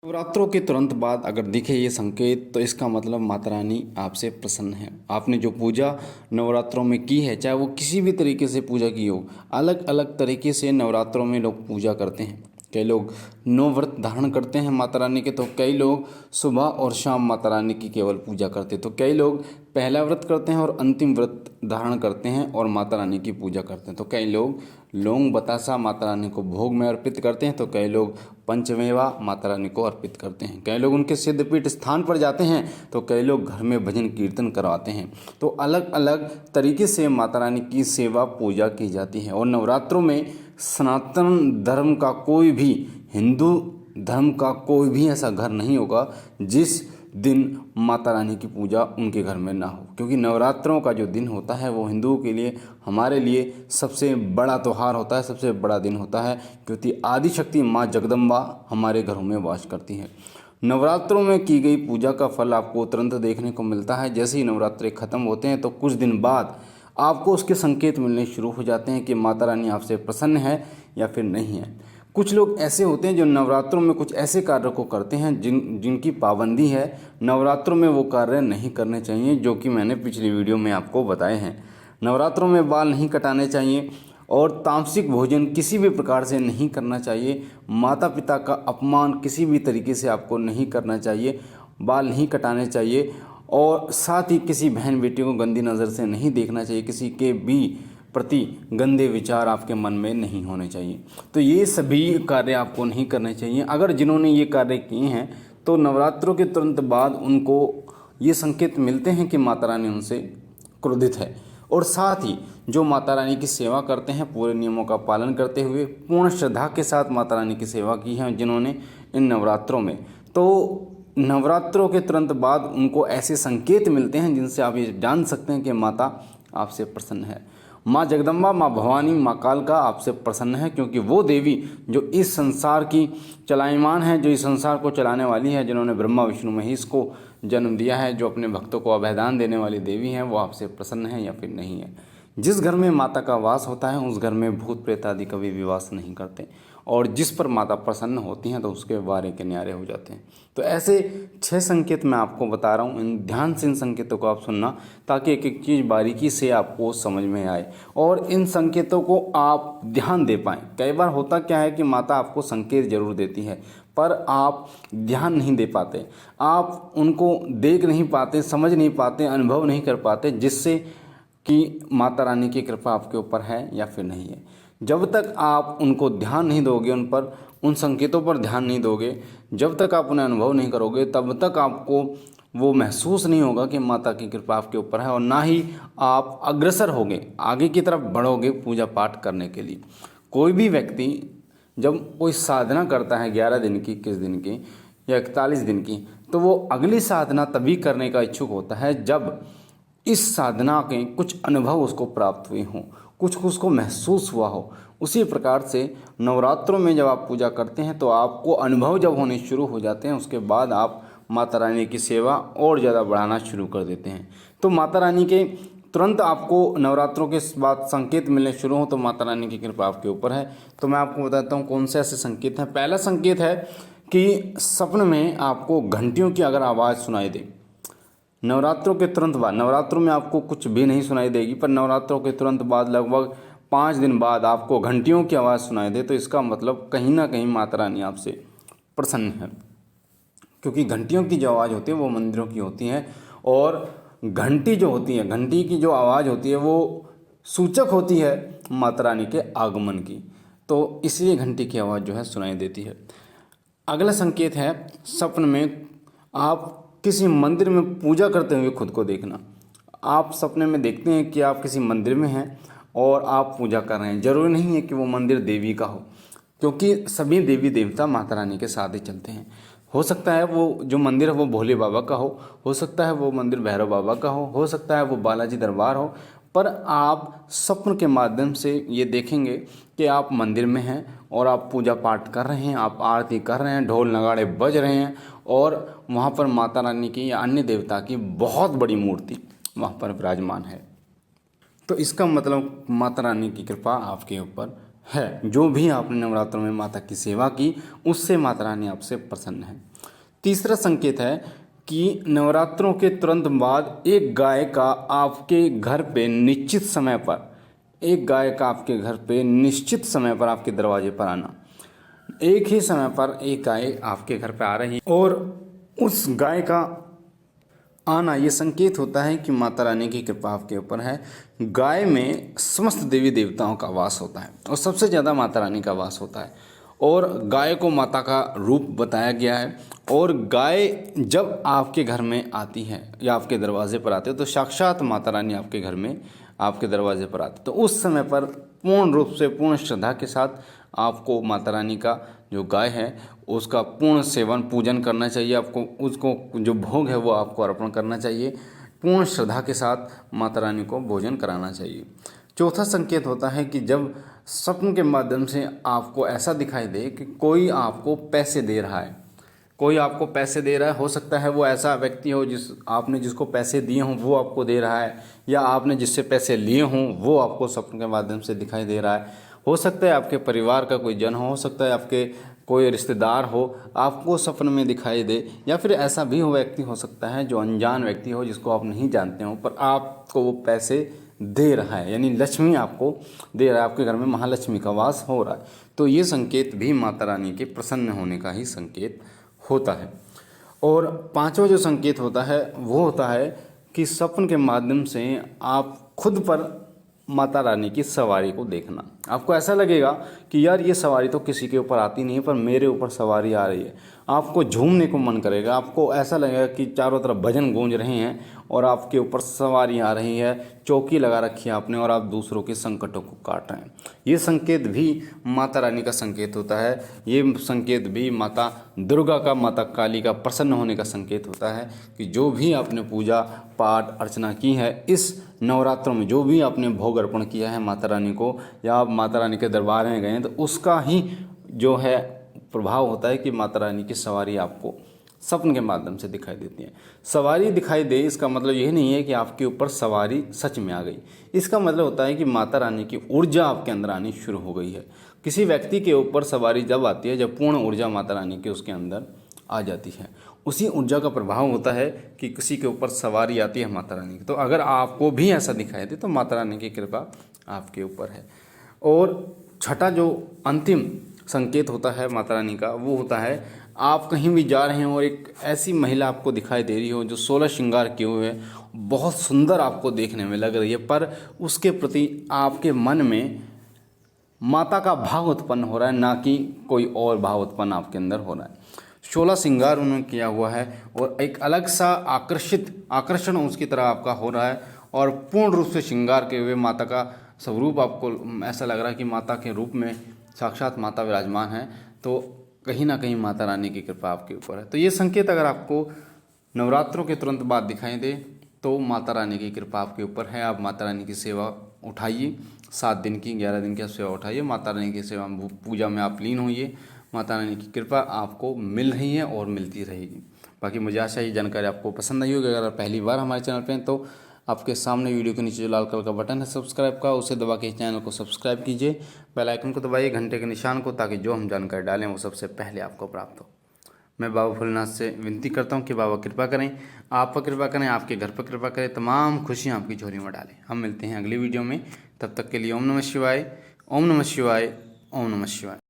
नवरात्रों के तुरंत बाद अगर दिखे ये संकेत तो इसका मतलब माता रानी आपसे प्रसन्न है। आपने जो पूजा नवरात्रों में की है, चाहे वो किसी भी तरीके से पूजा की हो, अलग अलग तरीके से नवरात्रों में लोग पूजा करते हैं। कई लोग 9 व्रत धारण करते हैं माता रानी के, तो कई लोग सुबह और शाम माता रानी की केवल पूजा करते हैं, तो कई लोग पहला व्रत करते हैं और अंतिम व्रत धारण करते हैं और माता रानी की पूजा करते हैं। तो कई लोग लौंग बतासा माता रानी को भोग में अर्पित करते हैं, तो कई लोग पंचमेवा माता रानी को अर्पित करते हैं। कई लोग उनके सिद्धपीठ स्थान पर जाते हैं, तो कई लोग घर में भजन कीर्तन करवाते हैं। तो अलग अलग तरीके से माता रानी की सेवा पूजा की जाती है। और नवरात्रों में सनातन धर्म का कोई भी, हिंदू धर्म का कोई भी ऐसा घर नहीं होगा जिस दिन माता रानी की पूजा उनके घर में ना हो, क्योंकि नवरात्रों का जो दिन होता है वो हिंदुओं के लिए, हमारे लिए सबसे बड़ा त्यौहार होता है, सबसे बड़ा दिन होता है, क्योंकि आदिशक्ति माँ जगदम्बा हमारे घरों में वास करती है। नवरात्रों में की गई पूजा का फल आपको तुरंत देखने को मिलता है। जैसे ही नवरात्रे खत्म होते हैं तो कुछ दिन बाद आपको उसके संकेत मिलने शुरू हो जाते हैं कि माता रानी आपसे प्रसन्न है या फिर नहीं है। कुछ लोग ऐसे होते हैं जो नवरात्रों में कुछ ऐसे कार्य को करते हैं जिनकी पाबंदी है, नवरात्रों में वो कार्य नहीं करने चाहिए, जो कि मैंने पिछली वीडियो में आपको बताए हैं। नवरात्रों में बाल नहीं कटाने चाहिए और तामसिक भोजन किसी भी प्रकार से नहीं करना चाहिए। माता पिता का अपमान किसी भी तरीके से आपको नहीं करना चाहिए, बाल नहीं कटाने चाहिए और साथ ही किसी बहन बेटी को गंदी नज़र से नहीं देखना चाहिए, किसी के भी प्रति गंदे विचार आपके मन में नहीं होने चाहिए। तो ये सभी कार्य आपको नहीं करने चाहिए। अगर जिन्होंने ये कार्य किए हैं तो नवरात्रों के तुरंत बाद उनको ये संकेत मिलते हैं कि माता रानी उनसे क्रोधित है। और साथ ही जो माता रानी की सेवा करते हैं पूरे नियमों का पालन करते हुए, पूर्ण श्रद्धा के साथ माता रानी की सेवा की है जिन्होंने इन नवरात्रों में, तो नवरात्रों के तुरंत बाद उनको ऐसे संकेत मिलते हैं जिनसे आप ये जान सकते हैं कि माता आपसे प्रसन्न है। माँ जगदम्बा, माँ भवानी, माँ कालका आपसे प्रसन्न है, क्योंकि वो देवी जो इस संसार की चलायमान है, जो इस संसार को चलाने वाली है, जिन्होंने ब्रह्मा विष्णु महेश को जन्म दिया है, जो अपने भक्तों को अभयदान देने वाली देवी हैं, वो आपसे प्रसन्न है या फिर नहीं है। जिस घर में माता का वास होता है उस घर में भूत प्रेत आदि कभी भी वास नहीं करते, और जिस पर माता प्रसन्न होती हैं तो उसके वारे के न्यारे हो जाते हैं। तो ऐसे 6 संकेत मैं आपको बता रहा हूँ, इन ध्यान से इन संकेतों को आप सुनना, ताकि एक एक चीज़ बारीकी से आपको समझ में आए और इन संकेतों को आप ध्यान दे पाएँ। कई बार होता क्या है कि माता आपको संकेत जरूर देती है पर आप ध्यान नहीं दे पाते, आप उनको देख नहीं पाते, समझ नहीं पाते, अनुभव नहीं कर पाते, जिससे कि माता रानी की कृपा आपके ऊपर है या फिर नहीं है। जब तक आप उनको ध्यान नहीं दोगे, उन पर, उन संकेतों पर ध्यान नहीं दोगे, जब तक आप उन्हें अनुभव नहीं करोगे, तब तक आपको वो महसूस नहीं होगा कि माता की कृपा आपके ऊपर है, और ना ही आप अग्रसर होगे, आगे की तरफ बढ़ोगे पूजा पाठ करने के लिए। कोई भी व्यक्ति जब कोई साधना करता है 11 दिन की, 21 दिन की या 41 दिन की, तो वो अगली साधना तभी करने का इच्छुक होता है जब इस साधना के कुछ अनुभव उसको प्राप्त हुए हों, कुछ उसको महसूस हुआ हो। उसी प्रकार से नवरात्रों में जब आप पूजा करते हैं तो आपको अनुभव जब होने शुरू हो जाते हैं, उसके बाद आप माता रानी की सेवा और ज़्यादा बढ़ाना शुरू कर देते हैं। तो माता रानी के तुरंत आपको नवरात्रों के बाद संकेत मिलने शुरू हो तो माता रानी की कृपा आपके ऊपर है। तो मैं आपको बताता हूँ कौन से ऐसे संकेत हैं। पहला संकेत है कि सपन में आपको घंटियों की अगर आवाज़ सुनाई दे। नवरात्रों के तुरंत बाद, नवरात्रों में आपको कुछ भी नहीं सुनाई देगी, पर नवरात्रों के तुरंत बाद लगभग 5 दिन बाद आपको घंटियों की आवाज़ सुनाई दे, तो इसका मतलब कहीं ना कहीं माता रानी आपसे प्रसन्न है। क्योंकि घंटियों की जो आवाज़ होती है वो मंदिरों की होती है, और घंटी जो होती है, घंटी की जो आवाज़ होती है वो सूचक होती है माता रानी के आगमन की, तो इसलिए घंटी की आवाज़ जो है सुनाई देती है। अगला संकेत है सपन में आप किसी मंदिर में पूजा करते हुए खुद को देखना। आप सपने में देखते हैं कि आप किसी मंदिर में हैं और आप पूजा कर रहे हैं। जरूरी नहीं है कि वो मंदिर देवी का हो, क्योंकि सभी देवी देवता माता रानी के साथ ही चलते हैं। हो सकता है वो जो मंदिर है वो भोले बाबा का हो सकता है वो मंदिर भैरव बाबा का हो सकता है वो बालाजी दरबार हो, पर आप स्वप्न के माध्यम से ये देखेंगे कि आप मंदिर में हैं और आप पूजा पाठ कर रहे हैं, आप आरती कर रहे हैं, ढोल नगाड़े बज रहे हैं, और वहाँ पर माता रानी की या अन्य देवता की बहुत बड़ी मूर्ति वहाँ पर विराजमान है। तो इसका मतलब माता रानी की कृपा आपके ऊपर है। जो भी आपने नवरात्रों में माता की सेवा की, उससे माता रानी आपसे प्रसन्न है। तीसरा संकेत है कि नवरात्रों के तुरंत बाद एक गाय का आपके घर पे निश्चित समय पर, एक गाय का आपके घर पे निश्चित समय पर आपके दरवाजे पर आना। एक ही समय पर एक गाय आपके घर पे आ रही और उस गाय का आना ये संकेत होता है कि माता रानी की कृपा आपके ऊपर है। गाय में समस्त देवी देवताओं का वास होता है और सबसे ज़्यादा माता रानी का वास होता है और गाय को माता का रूप बताया गया है। और गाय जब आपके घर में आती है या आपके दरवाजे पर आते हैं तो साक्षात माता रानी आपके घर में आपके दरवाजे पर आती है। तो उस समय पर पूर्ण रूप से पूर्ण श्रद्धा के साथ आपको माता रानी का जो गाय है उसका पूर्ण सेवन पूजन करना चाहिए। आपको उसको जो भोग है वो आपको अर्पण करना चाहिए। पूर्ण श्रद्धा के साथ माता रानी को भोजन कराना चाहिए। चौथा संकेत होता है कि जब स्वप्न के माध्यम से आपको ऐसा दिखाई दे कि कोई आपको पैसे दे रहा है, कोई आपको पैसे दे रहा है। हो सकता है वो ऐसा व्यक्ति हो जिसको पैसे दिए हों वो आपको दे रहा है, या आपने जिससे पैसे लिए हों वो आपको स्वप्न के माध्यम से दिखाई दे रहा है। हो सकता है आपके परिवार का कोई जन हो सकता है आपके कोई रिश्तेदार हो, आपको सपने में दिखाई दे, या फिर ऐसा भी हो व्यक्ति हो सकता है जो अनजान व्यक्ति हो जिसको आप नहीं जानते हो पर आपको वो पैसे दे रहा है, यानी लक्ष्मी आपको दे रहा है, आपके घर में महालक्ष्मी का वास हो रहा है। तो ये संकेत भी माता रानी के प्रसन्न होने का ही संकेत होता है। और पांचवा जो संकेत होता है वो होता है कि स्वप्न के माध्यम से आप खुद पर माता रानी की सवारी को देखना। आपको ऐसा लगेगा कि यार ये सवारी तो किसी के ऊपर आती नहीं है पर मेरे ऊपर सवारी आ रही है। आपको झूमने को मन करेगा, आपको ऐसा लगेगा कि चारों तरफ भजन गूंज रहे हैं और आपके ऊपर सवारी आ रही है, चौकी लगा रखी है आपने और आप दूसरों के संकटों को काट रहे हैं। ये संकेत भी माता रानी का संकेत होता है। ये संकेत भी माता दुर्गा का, माता काली का प्रसन्न होने का संकेत होता है कि जो भी आपने पूजा पाठ अर्चना की है इस नवरात्रों में, जो भी आपने भोग अर्पण किया है माता रानी को, या आप माता रानी के दरबार में गए हैं, तो उसका ही जो है प्रभाव होता है कि माता रानी की सवारी आपको स्वप्न के माध्यम से दिखाई देती है। सवारी दिखाई दे इसका मतलब यह नहीं है कि आपके ऊपर सवारी सच में आ गई। इसका मतलब होता है कि माता रानी की ऊर्जा आपके अंदर आनी शुरू हो गई है। किसी व्यक्ति के ऊपर सवारी जब आती है जब पूर्ण ऊर्जा माता रानी की उसके अंदर आ जाती है, उसी ऊर्जा का प्रभाव होता है कि किसी के ऊपर सवारी आती है माता रानी की। तो अगर आपको भी ऐसा दिखाई दे तो माता रानी की कृपा आपके ऊपर है। और छठा जो अंतिम संकेत होता है माता रानी का वो होता है आप कहीं भी जा रहे हो और एक ऐसी महिला आपको दिखाई दे रही हो जो 16 श्रृंगार किए हुए बहुत सुंदर आपको देखने में लग रही है, पर उसके प्रति आपके मन में माता का भाव उत्पन्न हो रहा है, ना कि कोई और भाव उत्पन्न आपके अंदर हो रहा है। 16 श्रृंगार उन्होंने किया हुआ है और एक अलग सा आकर्षण उसकी तरह आपका हो रहा है और पूर्ण रूप से श्रृंगार के हुए माता का स्वरूप आपको ऐसा लग रहा है कि माता के रूप में साक्षात माता विराजमान है। तो कहीं ना कहीं माता रानी की कृपा आपके ऊपर है। तो ये संकेत अगर आपको नवरात्रों के तुरंत बाद दिखाई दे तो माता रानी की कृपा आपके ऊपर है। आप माता रानी की सेवा उठाइए, 7 दिन की 11 दिन की आप सेवा उठाइए, माता रानी की सेवा पूजा में आप लीन होइए। माता रानी की कृपा आपको मिल रही है और मिलती रहेगी। बाकी मुझे आशा है ये जानकारी आपको पसंद आई होगी। अगर पहली बार हमारे चैनल पर हैं तो आपके सामने वीडियो के नीचे जो लाल कलर का बटन है सब्सक्राइब का, उसे दबा के चैनल को सब्सक्राइब कीजिए। बेल आइकन को दबाइए, घंटे के निशान को, ताकि जो हम जानकारी डालें वो सबसे पहले आपको प्राप्त हो। मैं बाबा भोलेनाथ से विनती करता हूँ कि बाबा कृपा करें, आप पर कृपा करें, आपके घर पर कृपा करें, तमाम खुशियाँ आपकी झोली में डालें। हम मिलते हैं अगली वीडियो में, तब तक के लिए ओम नमः शिवाय, ओम नमः शिवाय, ओम नमः शिवाय।